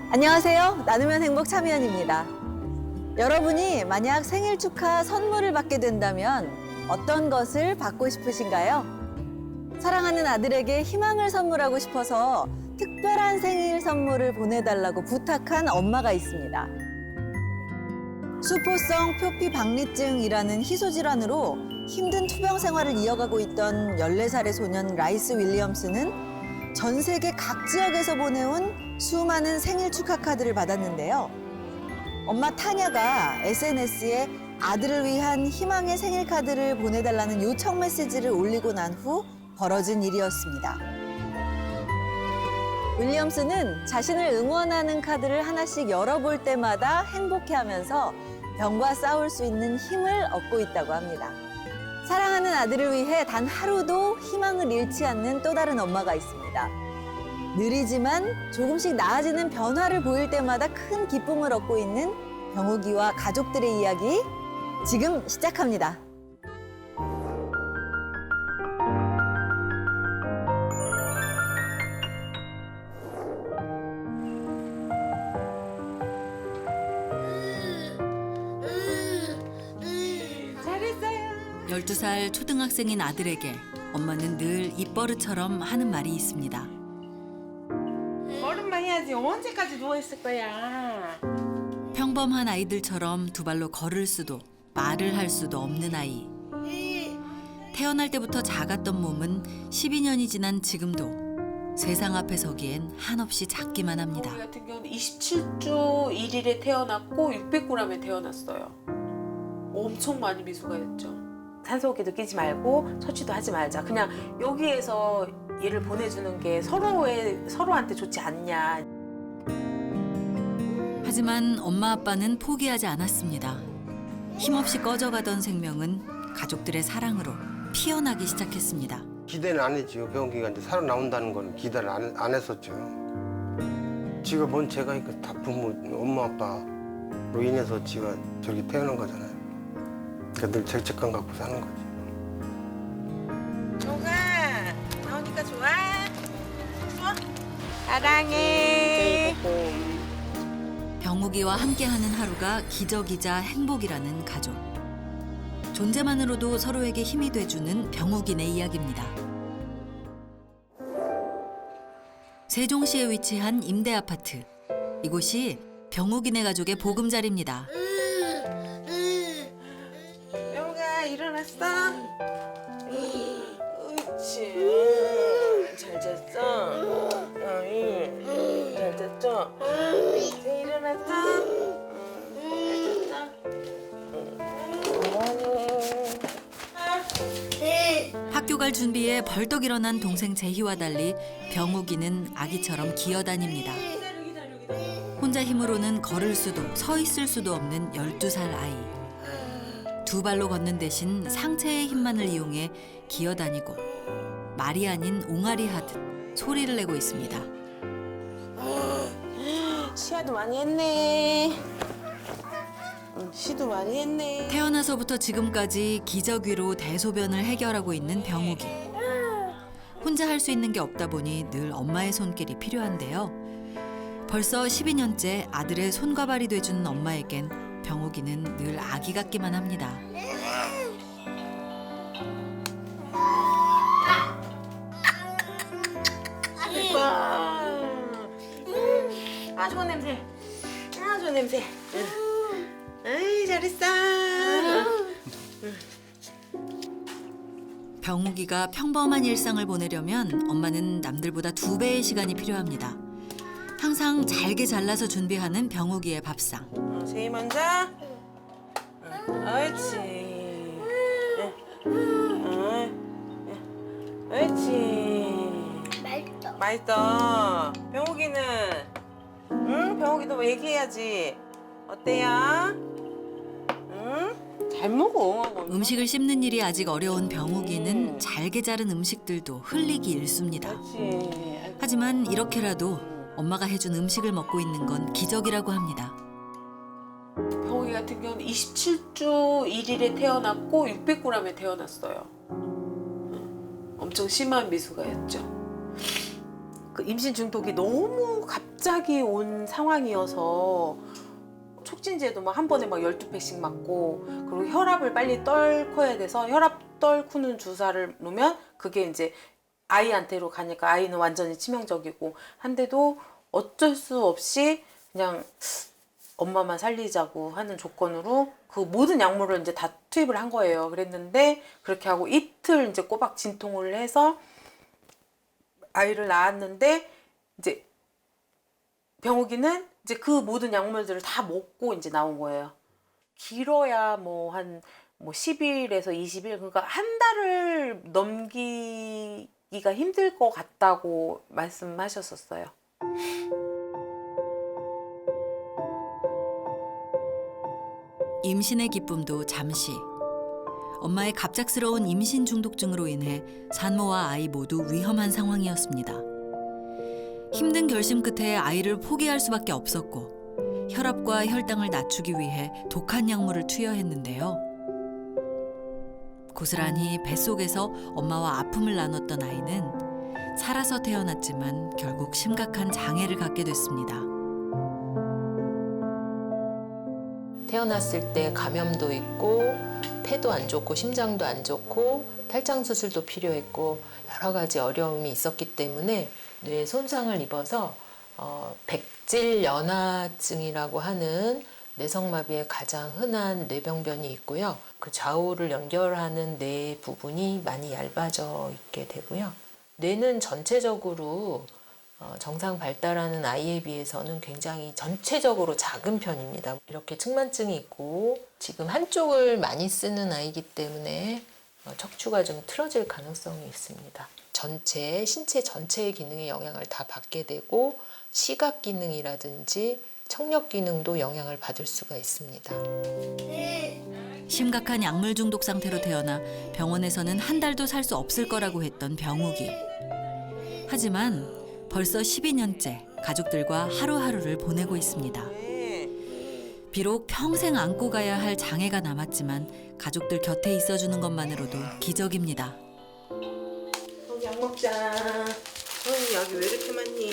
안녕하세요. 나누면 행복 참여연입니다. 여러분이 만약 생일 축하 선물을 받게 된다면 어떤 것을 받고 싶으신가요? 사랑하는 아들에게 희망을 선물하고 싶어서 특별한 생일 선물을 보내달라고 부탁한 엄마가 있습니다. 수포성 표피박리증이라는 희소질환으로 힘든 투병 생활을 이어가고 있던 14살의 소년 라이스 윌리엄스는 전 세계 각 지역에서 보내온 수많은 생일 축하 카드를 받았는데요. 엄마 타냐가 SNS에 아들을 위한 희망의 생일 카드를 보내달라는 요청 메시지를 올리고 난 후 벌어진 일이었습니다. 윌리엄스는 자신을 응원하는 카드를 하나씩 열어볼 때마다 행복해하면서 병과 싸울 수 있는 힘을 얻고 있다고 합니다. 사랑하는 아들을 위해 단 하루도 희망을 잃지 않는 또 다른 엄마가 있습니다. 느리지만 조금씩 나아지는 변화를 보일 때마다 큰 기쁨을 얻고 있는 병욱이와 가족들의 이야기 지금 시작합니다. 잘했어요. 12살 초등학생인 아들에게 엄마는 늘 입버릇처럼 하는 말이 있습니다. 걸음만 해야지 언제까지 누워있을 거야. 평범한 아이들처럼 두 발로 걸을 수도 말을 할 수도 없는 아이. 태어날 때부터 작았던 몸은 12년이 지난 지금도 세상 앞에 서기엔 한없이 작기만 합니다. 우리 같은 경우는 27주 1일에 태어났고 600g에 태어났어요. 엄청 많이 미숙아였죠. 산소호흡기도 끼지 말고 처치도 하지 말자. 그냥 여기에서 얘를 보내주는 게 서로한테 좋지 않냐. 하지만 엄마 아빠는 포기하지 않았습니다. 힘없이 꺼져가던 생명은 가족들의 사랑으로 피어나기 시작했습니다. 기대는 안 했죠. 병기가 이제 살아나온다는 건 기대를 안 했었죠. 지가 뭔 제가 다 부모, 엄마, 아빠로 인해서 지가 저렇게 태어난 거잖아요. 그러니까 늘 죄책감 갖고 사는 거지. 정아, 나오니까 좋아? 좋아? 사랑해. 병욱이와 함께하는 하루가 기적이자 행복이라는 가족. 존재만으로도 서로에게 힘이 돼주는 병욱이네 이야기입니다. 세종시에 위치한 임대 아파트. 이곳이 병욱이네 가족의 보금자리입니다. 영아 일어났어? 옳지. 잘 잤어? 잘 잤죠? 이제 일어났어? 잘 잤어? 학교 갈 준비에 벌떡 일어난 동생 재희와 달리 병욱이는 아기처럼 기어다닙니다. 혼자 힘으로는 걸을 수도 서 있을 수도 없는 12살 아이. 두 발로 걷는 대신 상체의 힘만을 이용해 기어다니고 말이 아닌 옹알이 하듯 소리를 내고 있습니다. 시야도 많이 했네. 시도 많이 했네. 태어나서부터 지금까지 기저귀로 대소변을 해결하고 있는 병욱이. 혼자 할 수 있는 게 없다 보니 늘 엄마의 손길이 필요한데요. 벌써 12년째 아들의 손과 발이 돼준 엄마에겐 병욱이는 늘 아기 같기만 합니다. 아 좋은 냄새. 아 좋은 냄새. 아이 잘했어. 병욱이가 평범한 일상을 보내려면 엄마는 남들보다 2배의 시간이 필요합니다. 항상 잘게 잘라서 준비하는 병욱이의 밥상. 제일 먼저. 옳지. 옳지. 맛있어. 맛있어. 병욱이는? 응? 병욱이도 얘기해야지. 어때요? 응? 잘 먹어. 음식을 씹는 일이 아직 어려운 병욱이는 잘게 자른 음식들도 흘리기 일쑤입니다. 그렇지. 하지만 이렇게라도 엄마가 해준 음식을 먹고 있는 건 기적이라고 합니다. 병욱이 같은 경우는 27주 1일에 태어났고 600g에 태어났어요. 엄청 심한 미숙아였죠. 그 임신 중독이 너무 갑자기 온 상황이어서 촉진제도 막 한 번에 막 12팩씩 맞고, 그리고 혈압을 빨리 떨궈야 돼서 혈압 떨구는 주사를 놓으면 그게 이제 아이한테로 가니까 아이는 완전히 치명적이고 한데도 어쩔 수 없이 그냥 엄마만 살리자고 하는 조건으로 그 모든 약물을 이제 다 투입을 한 거예요. 그랬는데 그렇게 하고 이틀 이제 꼬박 진통을 해서 아이를 낳았는데, 이제 병욱이는 이제 그 모든 약물들을 다 먹고 이제 나온 거예요. 길어야 뭐 한 10일에서 20일, 그러니까 한 달을 넘기기가 힘들 것 같다고 말씀하셨었어요. 임신의 기쁨도 잠시. 엄마의 갑작스러운 임신 중독증으로 인해 산모와 아이 모두 위험한 상황이었습니다. 힘든 결심 끝에 아이를 포기할 수밖에 없었고 혈압과 혈당을 낮추기 위해 독한 약물을 투여했는데요. 고스란히 뱃속에서 엄마와 아픔을 나눴던 아이는 살아서 태어났지만 결국 심각한 장애를 갖게 됐습니다. 태어났을 때 감염도 있고 폐도 안 좋고 심장도 안 좋고 탈장 수술도 필요했고 여러 가지 어려움이 있었기 때문에 뇌에 손상을 입어서 백질연화증이라고 하는 뇌성마비의 가장 흔한 뇌병변이 있고요. 그 좌우를 연결하는 뇌 부분이 많이 얇아져 있게 되고요. 뇌는 전체적으로 정상 발달하는 아이에 비해서는 굉장히 전체적으로 작은 편입니다. 이렇게 측만증이 있고 지금 한쪽을 많이 쓰는 아이이기 때문에 척추가 좀 틀어질 가능성이 있습니다. 신체 전체의 기능에 영향을 다 받게 되고 시각 기능이라든지 청력 기능도 영향을 받을 수가 있습니다. 심각한 약물 중독 상태로 태어나 병원에서는 한 달도 살 수 없을 거라고 했던 병욱이. 하지만 벌써 12년째 가족들과 하루하루를 보내고 있습니다. 비록 평생 안고 가야 할 장애가 남았지만 가족들 곁에 있어주는 것만으로도 기적입니다. 약 먹자. 어이, 약이 왜 이렇게 많니?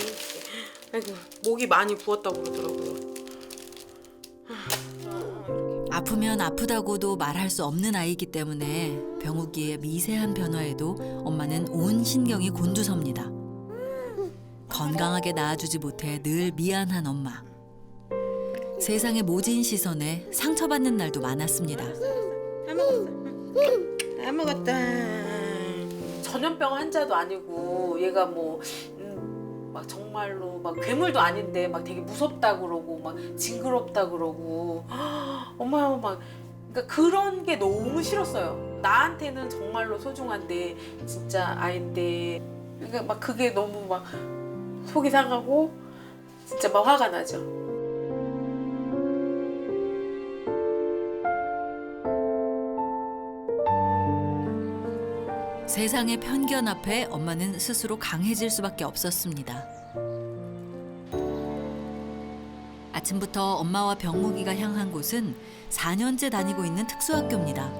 아이고, 목이 많이 부었다고 그러더라고요. 아프면 아프다고도 말할 수 없는 아이이기 때문에 병욱이의 미세한 변화에도 엄마는 온 신경이 곤두섭니다. 건강하게 낳아주지 못해 늘 미안한 엄마. 세상의 모진 시선에 상처받는 날도 많았습니다. 다 먹었다. 전염병 환자도 아니고 얘가 막 정말로 막 괴물도 아닌데 막 되게 무섭다 그러고 막 징그럽다 그러고 엄마 막 그러니까 그런 게 너무 싫었어요. 나한테는 정말로 소중한데 진짜 아이인데 그러니까 막 그게 너무 막 속이 상하고 진짜 막 화가 나죠. 세상의 편견 앞에 엄마는 스스로 강해질 수밖에 없었습니다. 아침부터 엄마와 병욱이가 향한 곳은 4년째 다니고 있는 특수학교입니다.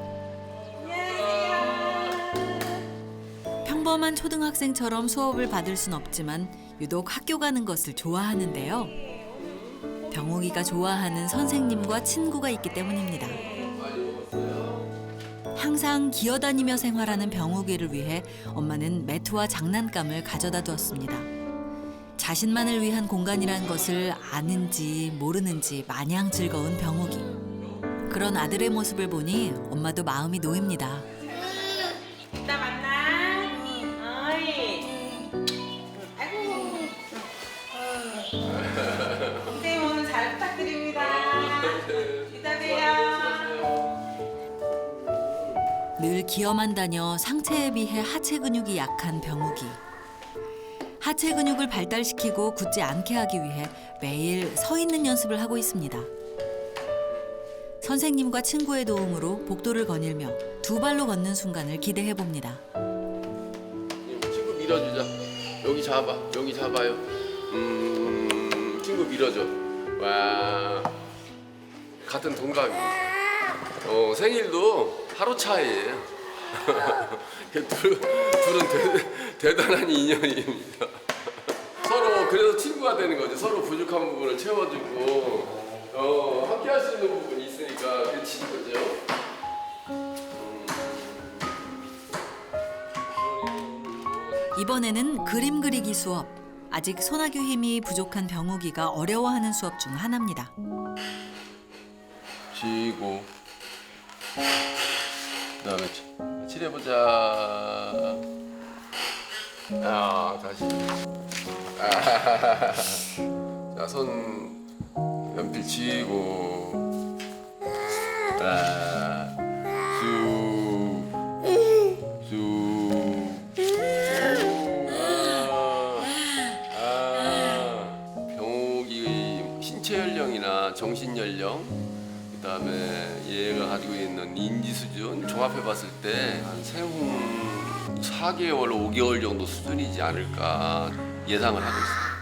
평범한 초등학생처럼 수업을 받을 순 없지만 유독 학교 가는 것을 좋아하는데요. 병욱이가 좋아하는 선생님과 친구가 있기 때문입니다. 항상 기어다니며 생활하는 병욱이를 위해 엄마는 매트와 장난감을 가져다 두었습니다. 자신만을 위한 공간이란 것을 아는지 모르는지 마냥 즐거운 병욱이. 그런 아들의 모습을 보니 엄마도 마음이 놓입니다. 이따 만나. 어이. 아이고. 선생님 오늘 잘 부탁드립니다. 이따 봬요. 늘 기어만 다녀 상체에 비해 하체 근육이 약한 병욱이. 하체 근육을 발달시키고 굳지 않게 하기 위해 매일 서 있는 연습을 하고 있습니다. 선생님과 친구의 도움으로 복도를 거닐며 두 발로 걷는 순간을 기대해 봅니다. 친구 밀어주자. 여기 잡아. 여기 잡아요. 친구 밀어줘. 와. 같은 동갑이에요. 생일도 하루 차이예요. 둘은 대단한 인연입니다. 그래서 친구가 되는 거지. 서로 부족한 부분을 채워주고 함께 할 수 있는 부분이 있으니까 그게 친구죠. 이번에는 그림 그리기 수업. 아직 손아귀 힘이 부족한 병욱이가 어려워하는 수업 중 하나입니다. 쥐고 그다음에 칠해보자. 다시. 자, 손 연필 쥐고 병욱이 신체 연령이나 정신 연령 그다음에 얘가 가지고 있는 인지 수준 종합해봤을 때 한 생후 4개월, 5개월 정도 수준이지 않을까 예상을 하고 있습니다.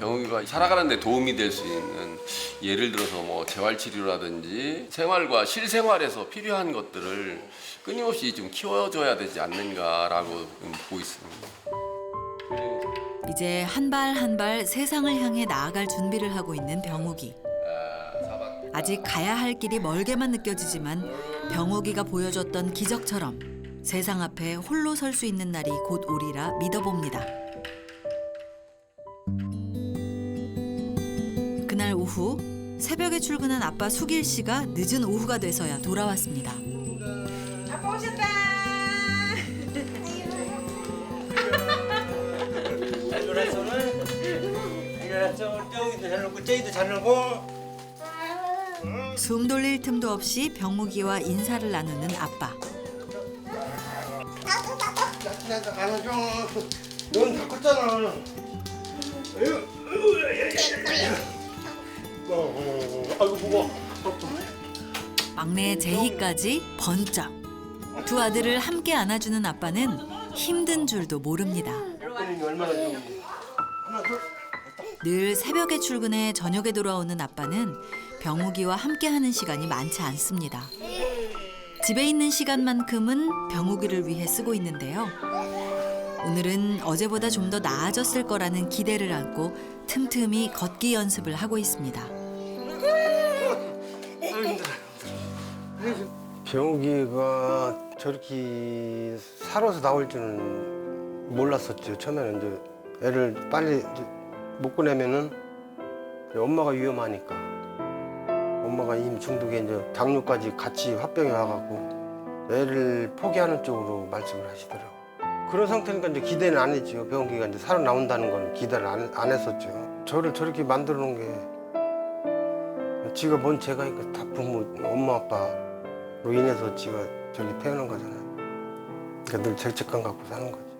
병욱이가 살아가는 데 도움이 될 수 있는 예를 들어서 뭐 재활치료라든지 생활과 실생활에서 필요한 것들을 끊임없이 좀 키워줘야 되지 않는가라고 보고 있습니다. 이제 한 발 한 발 세상을 향해 나아갈 준비를 하고 있는 병욱이. 아직 가야 할 길이 멀게만 느껴지지만 병욱이가 보여줬던 기적처럼 세상 앞에 홀로 설 수 있는 날이 곧 오리라 믿어봅니다. 그날 오후 새벽에 출근한 아빠 수길 씨가 늦은 오후가 돼서야 돌아왔습니다. 아빠 오셨다. 잘 놀았어 오늘? 잘 놀았어? 저기도 잘 놀고 저기도 잘 놀고 숨 돌릴 틈도 없이 병욱이와 인사를 나누는 아빠. 나도 안아줘. 넌 다 컸잖아. 아이고 무거워. 막내 제희까지 번쩍. 두 아들을 함께 안아주는 아빠는 힘든 줄도 모릅니다. 얼마나 좋은지. 하나 둘. 늘 새벽에 출근해 저녁에 돌아오는 아빠는 병욱이와 함께하는 시간이 많지 않습니다. 집에 있는 시간만큼은 병욱이를 위해 쓰고 있는데요. 오늘은 어제보다 좀 더 나아졌을 거라는 기대를 안고 틈틈이 걷기 연습을 하고 있습니다. 병욱이가 저렇게 살아서 나올 줄은 몰랐었죠. 처음에는 이제 애를 빨리 이제 못 꺼내면은 엄마가 위험하니까. 엄마가 이미 중독에 이제 당뇨까지 같이 화병이 와갖고 애를 포기하는 쪽으로 말씀을 하시더라고요. 그런 상태니까 이제 기대는 안 했죠. 병욱이가 이제 살아 나온다는 건 기대를 안 했었죠. 저를 저렇게 만들어 놓은 게 지가 뭔 죄가 있고 다 부모, 엄마 아빠로 인해서 지가 저렇게 태어난 거잖아요. 그러니까 늘 죄책감 갖고 사는 거지.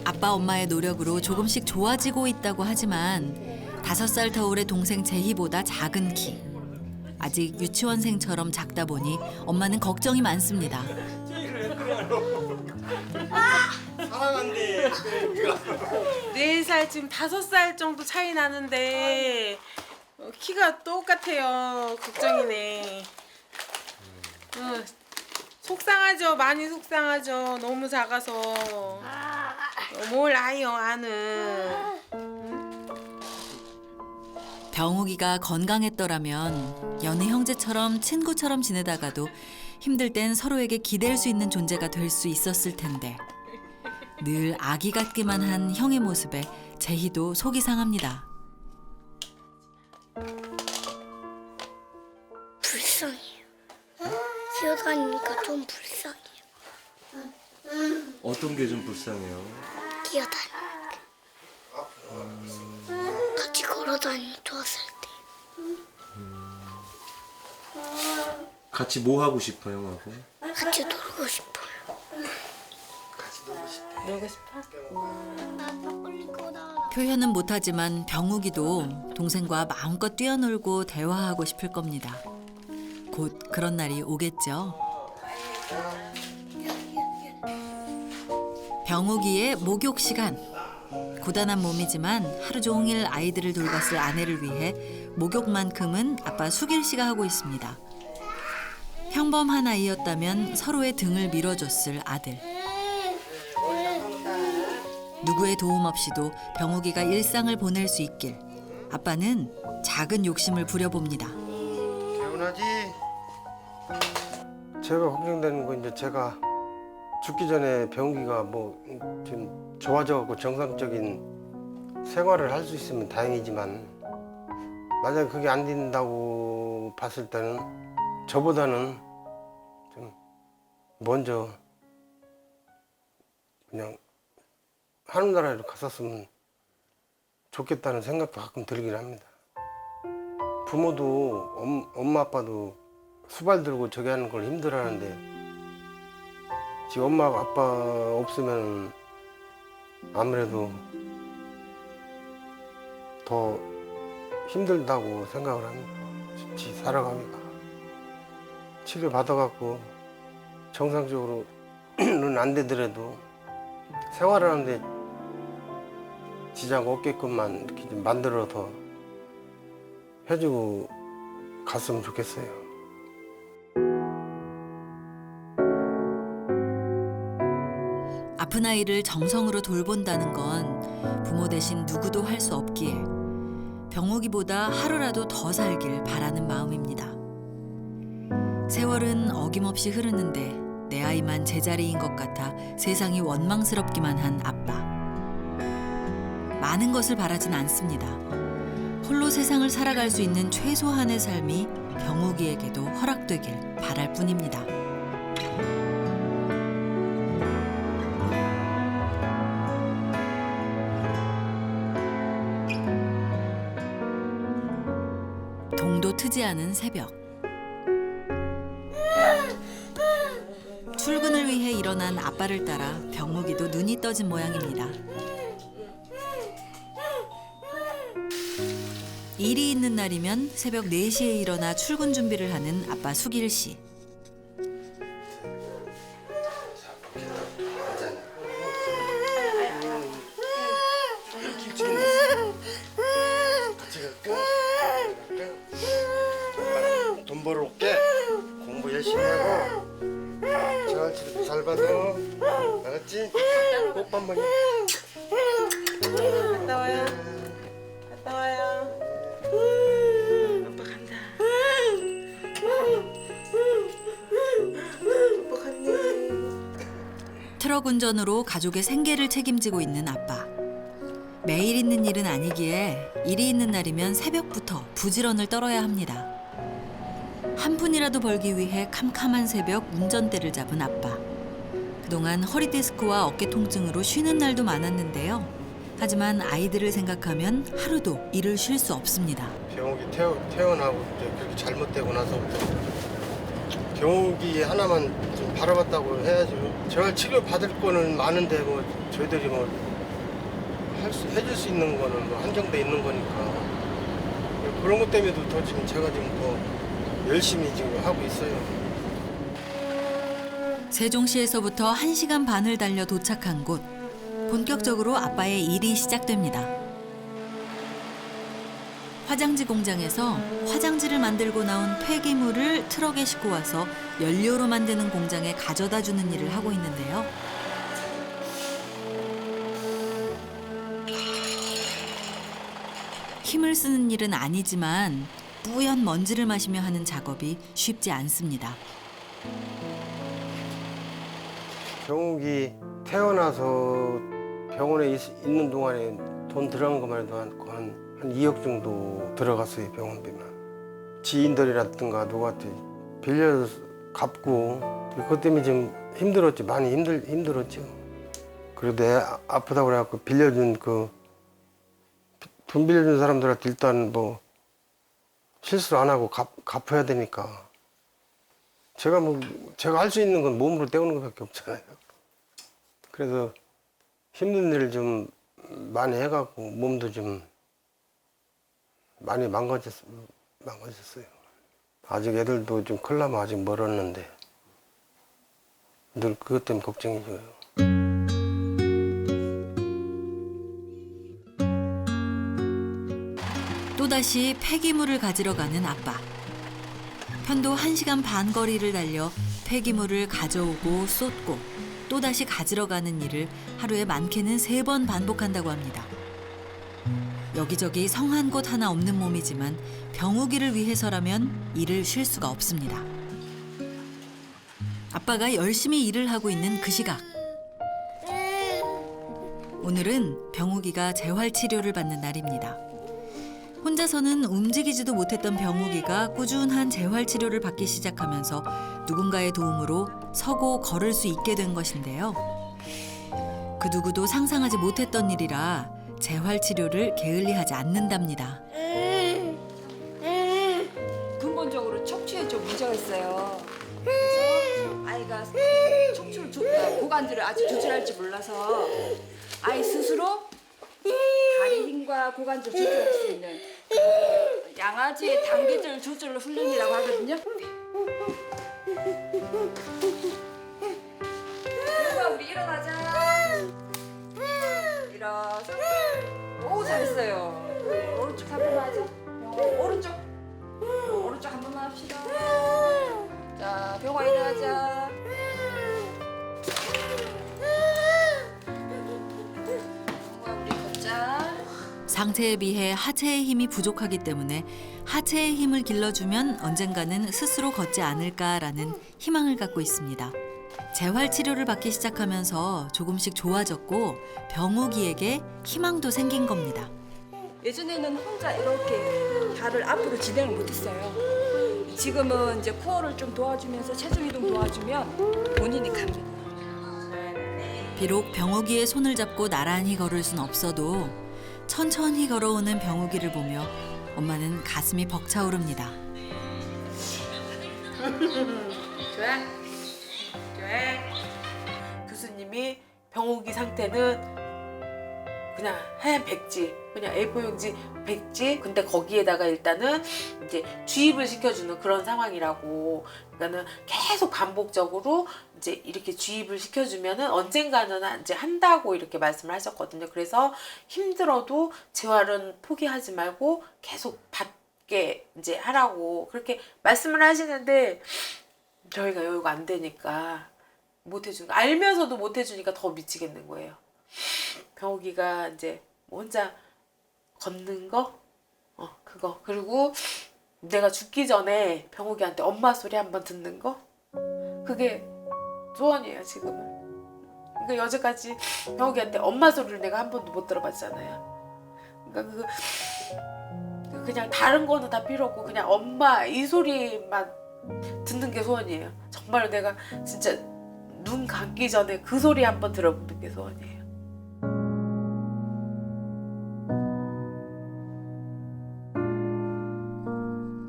아빠 엄마의 노력으로 조금씩 좋아지고 있다고 하지만 5살 터울의 동생 제희보다 작은 키. 아직 유치원생처럼 작다 보니 엄마는 걱정이 많습니다. 사랑한대 4살 지금 5살 정도 차이 나는데 키가 똑같아요. 걱정이네. 속상하죠. 많이 속상하죠. 너무 작아서. 뭘 아요 아는. 병욱이가 건강했더라면 연희 형제처럼 친구처럼 지내다가도 힘들 땐 서로에게 기댈 수 있는 존재가 될 수 있었을 텐데 늘 아기 같기만 한 형의 모습에 제희도 속이 상합니다. 불쌍해요. 기어다니니까 좀 불쌍해요. 어떤 게 좀 불쌍해요? 기어다니니까. 같이 걸어다니면 좋았을 때. 같이 뭐 하고 싶어요, 형하고? 같이 놀고 싶어요. 놀고 싶어? 표현은 못하지만 병욱이도 동생과 마음껏 뛰어놀고 대화하고 싶을 겁니다. 곧 그런 날이 오겠죠. 병욱이의 목욕 시간. 고단한 몸이지만 하루 종일 아이들을 돌봤을 아내를 위해 목욕만큼은 아빠 수길 씨가 하고 있습니다. 평범한 아이였다면 서로의 등을 밀어줬을 아들. 누구의 도움 없이도 병욱이가 일상을 보낼 수 있길 아빠는 작은 욕심을 부려봅니다. 개운하지? 제가 걱정되는 건 이제 제가 죽기 전에 병욱이가 뭐 좀 좋아져갖고 정상적인 생활을 할 수 있으면 다행이지만 만약에 그게 안 된다고 봤을 때는 저보다는 좀 먼저 그냥 하늘나라로 갔었으면 좋겠다는 생각도 가끔 들긴 합니다. 부모도 엄마 아빠도 수발 들고 저기 하는 걸 힘들어하는데 지금 엄마 아빠 없으면 아무래도 더 힘들다고 생각을 합니다. 지 살아가기가 치료 받아갖고 정상적으로는 안 되더라도 생활하는데 지장 없게끔만 이렇게 좀 만들어서 해주고 갔으면 좋겠어요. 아픈 아이를 정성으로 돌본다는 건 부모 대신 누구도 할 수 없기에 병욱이보다 하루라도 더 살길 바라는 마음입니다. 세월은 어김없이 흐르는데 내 아이만 제자리인 것 같아 세상이 원망스럽기만 한 아빠. 많은 것을 바라진 않습니다. 홀로 세상을 살아갈 수 있는 최소한의 삶이 병욱이에게도 허락되길 바랄 뿐입니다. 동도 트지 않은 새벽. 출근을 위해 일어난 아빠를 따라 병욱이도 눈이 떠진 모양입니다. 일이 있는 날이면 새벽 4시에 일어나 출근 준비를 하는 아빠 수길 씨. 돈 벌어 올게. 공부 열심히 하고 저한테도 잘 받아. 알았지? 뽀뽀 한번 해. 갔다 와요. 갔다 와요. 아빠 간다. 아빠 갔네. 트럭 운전으로 가족의 생계를 책임지고 있는 아빠. 매일 있는 일은 아니기에 일이 있는 날이면 새벽부터 부지런을 떨어야 합니다. 한 푼이라도 벌기 위해 캄캄한 새벽 운전대를 잡은 아빠. 그동안 허리 디스크와 어깨 통증으로 쉬는 날도 많았는데요. 하지만 아이들을 생각하면 하루도 일을 쉴 수 없습니다. 병욱이 태어나고 이제 그렇게 잘못되고 나서부터 병욱이 하나만 좀 바라봤다고 해야죠. 제가 치료 받을 거는 많은데 뭐 저희들이 뭐 해줄 수 있는 거는 뭐 한정돼 있는 거니까 그런 것 때문에도 더 지금 제가 지금 더 열심히 지금 하고 있어요. 세종시에서부터 1시간 반을 달려 도착한 곳. 본격적으로 아빠의 일이 시작됩니다. 화장지 공장에서 화장지를 만들고 나온 폐기물을 트럭에 싣고 와서 연료로 만드는 공장에 가져다 주는 일을 하고 있는데요. 힘을 쓰는 일은 아니지만 뿌연 먼지를 마시며 하는 작업이 쉽지 않습니다. 병욱이 태어나서 병원에 있는 동안에 돈 들어간 것만 해도 한 2억 정도 들어갔어요. 병원비만. 지인들이라든가 누구한테 빌려서 갚고 그것 때문에 좀 힘들었지. 많이 힘들었죠. 그래도 애 아프다고 그래갖고 빌려준 돈 빌려준 사람들한테 일단 뭐 실수를 안 하고 갚아야 되니까 제가 할 수 있는 건 몸으로 때우는 것밖에 없잖아요. 그래서 힘든 일을 좀 많이 해갖고 몸도 좀 많이 망가졌어요. 아직 애들도 좀 클라면 아직 멀었는데 늘 그것 때문에 걱정이죠. 또다시 폐기물을 가지러 가는 아빠. 편도 1시간 반 거리를 달려 폐기물을 가져오고 쏟고 또다시 가지러 가는 일을 하루에 많게는 3번 반복한다고 합니다. 여기저기 성한 곳 하나 없는 몸이지만 병우기를 위해서라면 일을 쉴 수가 없습니다. 아빠가 열심히 일을 하고 있는 그 시각. 오늘은 병우기가 재활 치료를 받는 날입니다. 혼자서는 움직이지도 못했던 병우기가 꾸준한 재활 치료를 받기 시작하면서 누군가의 도움으로 서고 걸을 수 있게 된 것인데요. 그 누구도 상상하지 못했던 일이라 재활 치료를 게을리하지 않는답니다. 근본적으로 척추에 좀 문제가 있어요. 그래서 아이가 척추를 고관절을 아직 조절할지 몰라서 아이 스스로 다리 힘과 고관절 조절할 수 있는 양아지의 단계절 조절 훈련이라고 하거든요. 여보가 우리 일어나자. 일어서. 오 잘했어요. 오른쪽 한 번만 하자. 오른쪽 한 번만 합시다. 자 병아 일어나자. 병아 우리 걷자. 상체에 비해 하체의 힘이 부족하기 때문에 하체의 힘을 길러주면 언젠가는 스스로 걷지 않을까라는 희망을 갖고 있습니다. 재활 치료를 받기 시작하면서 조금씩 좋아졌고 병우기에게 희망도 생긴 겁니다. 예전에는 혼자 이렇게 발을 앞으로 진행을 못했어요. 지금은 이제 코어를 좀 도와주면서 체중 이동 도와주면 본인이 갑니다. 비록 병우기의 손을 잡고 나란히 걸을 순 없어도 천천히 걸어오는 병우기를 보며 엄마는 가슴이 벅차오릅니다. 좋아? 교수님이 병우기 상태는 그냥 하얀 백지, 그냥 A4 용지 백지. 근데 거기에다가 일단은 이제 주입을 시켜주는 그런 상황이라고. 그러니까는 계속 반복적으로 이제 이렇게 주입을 시켜주면은 언젠가는 이제 한다고 이렇게 말씀을 하셨거든요. 그래서 힘들어도 재활은 포기하지 말고 계속 받게 이제 하라고 그렇게 말씀을 하시는데 저희가 여유가 안 되니까 못 해주니까, 알면서도 못 해주니까 더 미치겠는 거예요. 병우기가 이제 혼자 걷는 거, 그거. 그리고 내가 죽기 전에 병우기한테 엄마 소리 한번 듣는 거, 그게 소원이에요 지금은. 그러니까 여태까지 병우기한테 엄마 소리를 내가 한 번도 못 들어봤잖아요. 그러니까 그냥 다른 거는 다 필요 없고 그냥 엄마 이 소리만 듣는 게 소원이에요. 정말 내가 진짜 눈 감기 전에 그 소리 한번 들어보는 게 소원이에요.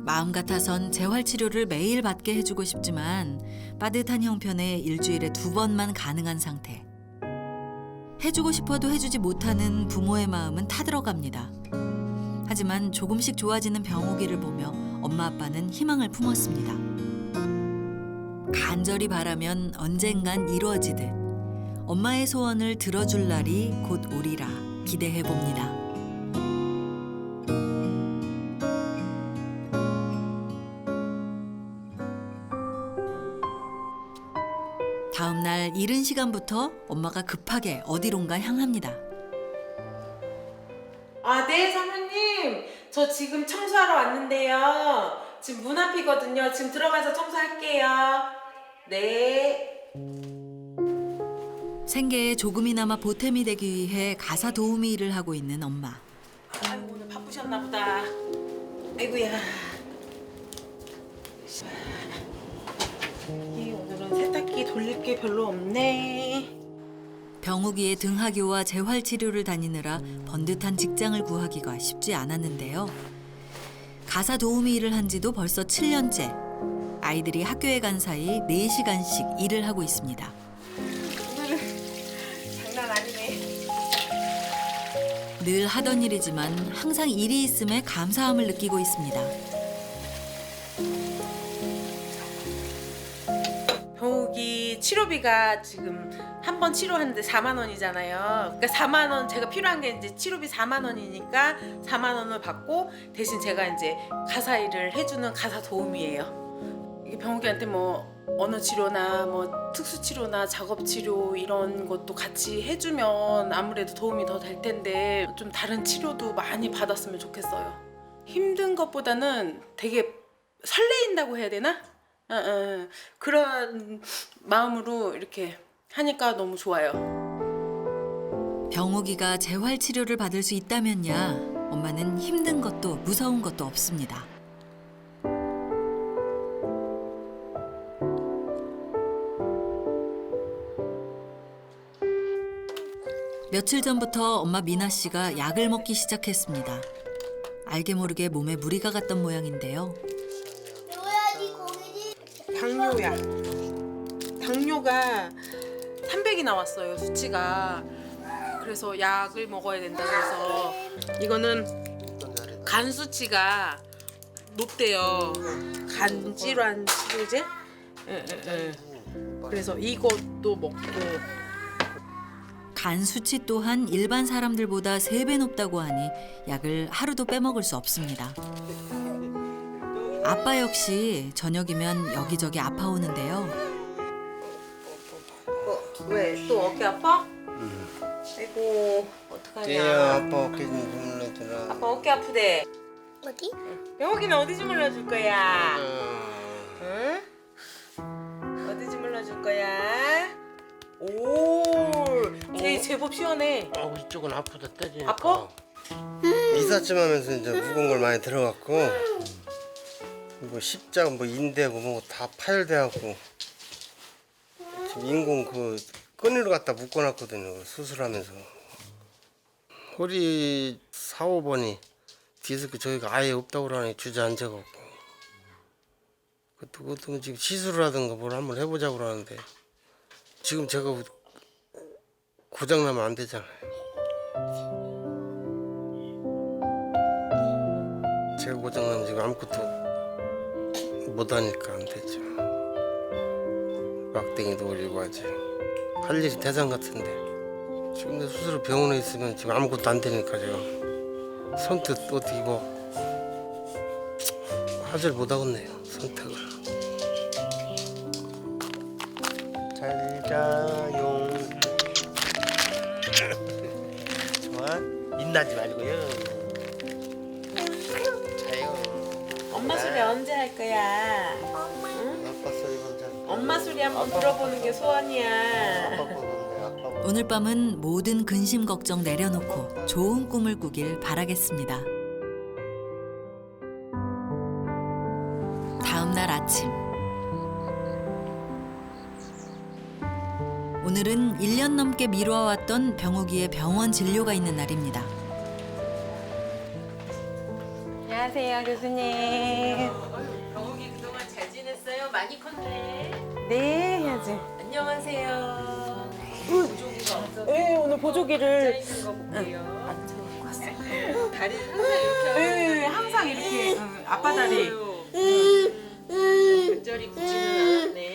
마음 같아선 재활 치료를 매일 받게 해주고 싶지만 빠듯한 형편에 일주일에 2번만 가능한 상태. 해주고 싶어도 해주지 못하는 부모의 마음은 타들어갑니다. 하지만 조금씩 좋아지는 병우기를 보며 엄마 아빠는 희망을 품었습니다. 간절히 바라면 언젠간 이루어지듯 엄마의 소원을 들어줄 날이 곧 오리라 기대해 봅니다. 다음 날 이른 시간부터 엄마가 급하게 어디론가 향합니다. 네, 사모님. 저 지금 청소하러 왔는데요. 지금 문 앞이거든요. 지금 들어가서 청소할게요. 네. 생계에 조금이나마 보탬이 되기 위해 가사 도우미 일을 하고 있는 엄마. 아이고, 오늘 바쁘셨나 보다. 아이고야. 오늘은 세탁기 돌릴 게 별로 없네. 병우기의 등하교와 재활 치료를 다니느라 번듯한 직장을 구하기가 쉽지 않았는데요. 가사 도우미 일을 한 지도 벌써 7년째. 아이들이 학교에 간 사이 4시간씩 일을 하고 있습니다. 오늘은 장난 아니네. 늘 하던 일이지만 항상 일이 있음에 감사함을 느끼고 있습니다. 병우기 치료비가 지금 한 번 치료하는데 4만 원이잖아요. 그러니까 4만 원, 제가 필요한 게 이제 치료비 4만 원이니까 4만 원을 받고 대신 제가 이제 가사 일을 해주는 가사 도우미예요. 이게 병우기한테 뭐 언어 치료나 뭐 특수 치료나 작업 치료 이런 것도 같이 해주면 아무래도 도움이 더 될 텐데 좀 다른 치료도 많이 받았으면 좋겠어요. 힘든 것보다는 되게 설레인다고 해야 되나? 그런 마음으로 이렇게 하니까 너무 좋아요. 병욱이가 재활 치료를 받을 수 있다면야 엄마는 힘든 것도 무서운 것도 없습니다. 며칠 전부터 엄마 미나 씨가 약을 먹기 시작했습니다. 알게 모르게 몸에 무리가 갔던 모양인데요. 당뇨약. 당뇨가 300이 나왔어요, 수치가. 그래서 약을 먹어야 된다 그래서 이거는 간 수치가 높대요. 간 질환 치료제? 그래서 이것도 먹고 간 수치 또한 일반 사람들보다 3배 높다고 하니 약을 하루도 빼먹을 수 없습니다. 아빠 역시 저녁이면 여기저기 아파오는데요. 왜? 또 어깨 아파? 아이고 어떡하냐. 얘야 아빠 어깨 좀 주물러주라. 아빠 어깨 아프대. 어디? 병욱이는 어디 주물러줄 거야? 응? 어디 주물러줄 거야? 오, 쟤 제법 시원해. 이쪽은 아프다 때리니까. 아파? 이삿짐 하면서 이제 무거운 걸 많이 들어갔고 뭐 십장 뭐 인대고 뭐 다 파열돼갖고 지금 인공 그 끈으로 갖다 묶어놨거든요. 수술하면서 허리 4, 5번이 디스크 저희가 아예 없다고 그러니 주저앉아갖고 그것도 지금 시술을 하든가 뭘 한번 해보자고 그러는데 지금 제가 고장나면 안 되잖아요. 제가 고장나면 지금 아무것도 못하니까 안 되죠. 막댕이도 올리고 하지. 할 일이 대장 같은데 지금 내 수술 병원에 있으면 지금 아무것도 안 되니까 제가 선뜻 어떻게 뭐 하질 못하겠네요. 선택을. 잘 자요. 좋아? 인나지 말고요. 자요. 엄마 소리 언제 할 거야? 아빠 소리 먼저. 엄마 소리 한번 들어보는 게 소원이야. 아빠 보는데 아빠 보는데. 오늘 밤은 모든 근심 걱정 내려놓고 좋은 꿈을 꾸길 바라겠습니다. 다음 날 아침. 오늘은 1년 넘게 미뤄왔던 병욱이의 병원 진료가 있는 날입니다. 안녕하세요, 교수님. 병욱이 그동안 잘 지냈어요? 많이 컸네. 네, 해야지. 안녕하세요. 네, 오늘 보조기를 있는 거 볼게요. 앉혀놓고 왔어요. 다리를 항상 이렇게 하고. 네, 항상 이렇게 앞바다리. 관절이 굳지는 않았네.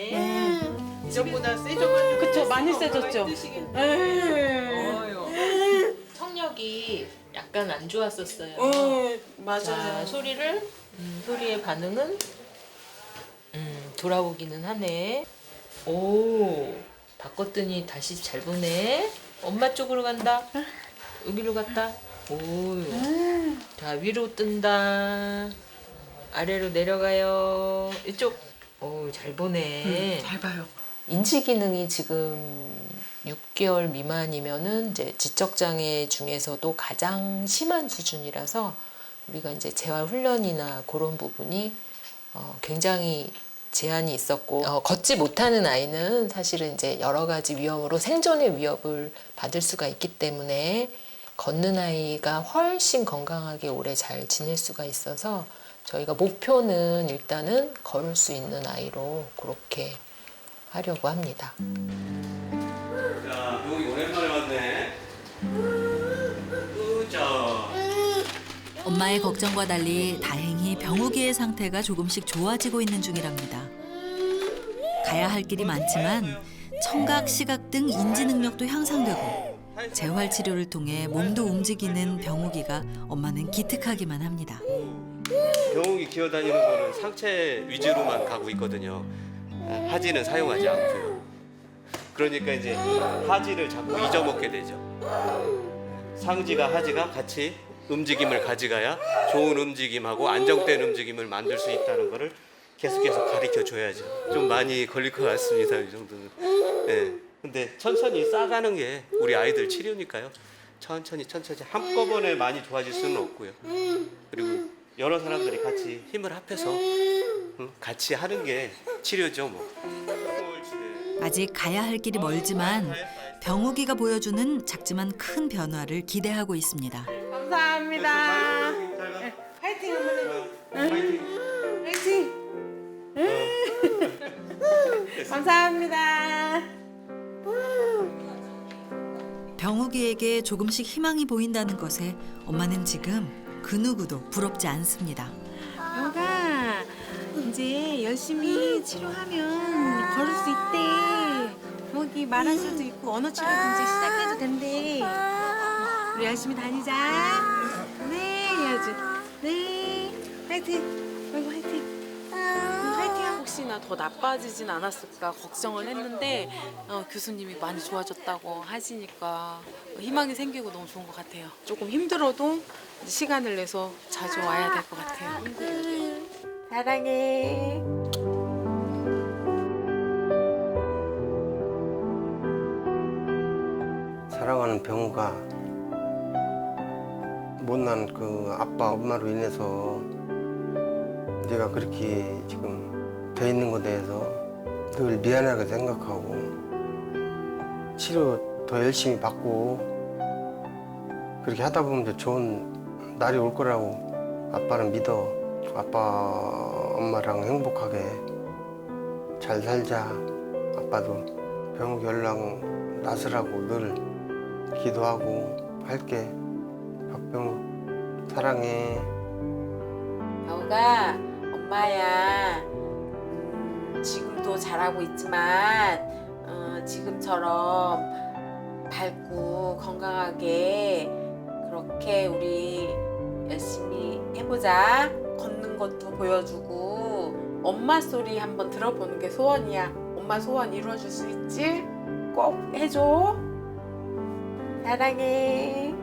이전보다 세져가지고. 그쵸, 많이 세졌죠. 청력이 약간 안 좋았었어요. 맞아요. 자, 소리를 소리의 반응은 돌아오기는 하네. 오, 바꿨더니 다시 잘 보네. 엄마 쪽으로 간다. 여기로 갔다. 오, 자 위로 뜬다. 아래로 내려가요. 이쪽. 오, 잘 보네. 잘 봐요. 인지 기능이 지금 6개월 미만이면은 이제 지적 장애 중에서도 가장 심한 수준이라서 우리가 이제 재활 훈련이나 그런 부분이 굉장히 제한이 있었고 걷지 못하는 아이는 사실은 이제 여러 가지 위험으로 생존의 위협을 받을 수가 있기 때문에 걷는 아이가 훨씬 건강하게 오래 잘 지낼 수가 있어서 저희가 목표는 일단은 걸을 수 있는 아이로 그렇게 하려고 합니다. 자, 병욱이 오랜만에 왔네. 그죠. 엄마의 걱정과 달리 다행히 병욱이의 상태가 조금씩 좋아지고 있는 중이랍니다. 가야 할 길이 많지만 청각, 시각 등 인지 능력도 향상되고 재활 치료를 통해 몸도 움직이는 병욱이가 엄마는 기특하기만 합니다. 병욱이 기어다니는 거는 상체 위주로만 가고 있거든요. 하지는 사용하지 않고요. 그러니까 이제 하지를 자꾸 잊어먹게 되죠. 상지가 하지가 같이 움직임을 가져가야 좋은 움직임하고 안정된 움직임을 만들 수 있다는 거를 계속해서 가르쳐 줘야죠. 좀 많이 걸릴 것 같습니다. 이 정도는. 예. 근데 천천히 쌓아가는 게 우리 아이들 치료니까요. 천천히 한꺼번에 많이 좋아질 수는 없고요. 그리고 여러 사람들이 같이 힘을 합해서 같이 하는 게 치료죠, 뭐. 아직 가야 할 길이 멀지만 병욱이가 보여주는 작지만 큰 변화를 기대하고 있습니다. 감사합니다. 파이팅 한번 해줘. 파이팅. 감사합니다. 병욱이에게 조금씩 희망이 보인다는 것에 엄마는 지금 그 누구도 부럽지 않습니다. 병아 이제 열심히 치료하면 걸을 수 있대. 여기 말할 수도 있고 언어 치료도 이제 시작해도 된대. 우리 열심히 다니자. 네 해야지. 네 화이팅. 아이고 화이팅. 화이팅. 혹시나 더 나빠지진 않았을까 걱정을 했는데 교수님이 많이 좋아졌다고 하시니까 희망이 생기고 너무 좋은 것 같아요. 조금 힘들어도 시간을 내서 자주 와야 될 것 같아요. 사랑해. 사랑하는 병우가 못난 그 아빠 엄마로 인해서 네가 그렇게 지금 돼 있는 것에 대해서 늘 미안하게 생각하고 치료 더 열심히 받고 그렇게 하다 보면 더 좋은 날이 올 거라고 아빠는 믿어. 아빠 엄마랑 행복하게 잘 살자. 아빠도 병욱 연락 나서라고 늘 기도하고 할게. 박병욱 사랑해. 병우가 엄마야 지금도 잘하고 있지만 지금처럼 밝고 건강하게 그렇게 우리 열심히 해보자. 걷는 것도 보여주고 엄마 소리 한번 들어보는 게 소원이야. 엄마 소원 이루어줄 수 있지? 꼭 해줘. 사랑해.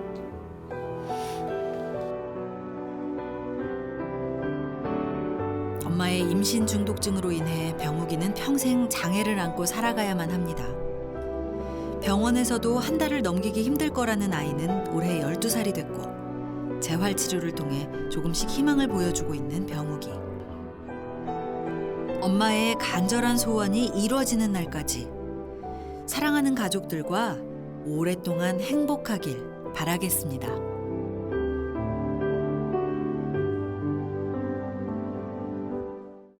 엄마의 임신 중독증으로 인해 병욱이는 평생 장애를 안고 살아가야만 합니다. 병원에서도 한 달을 넘기기 힘들 거라는 아이는 올해 12살이 됐고 재활 치료를 통해 조금씩 희망을 보여주고 있는 병욱이. 엄마의 간절한 소원이 이루어지는 날까지 사랑하는 가족들과 오랫동안 행복하길 바라겠습니다.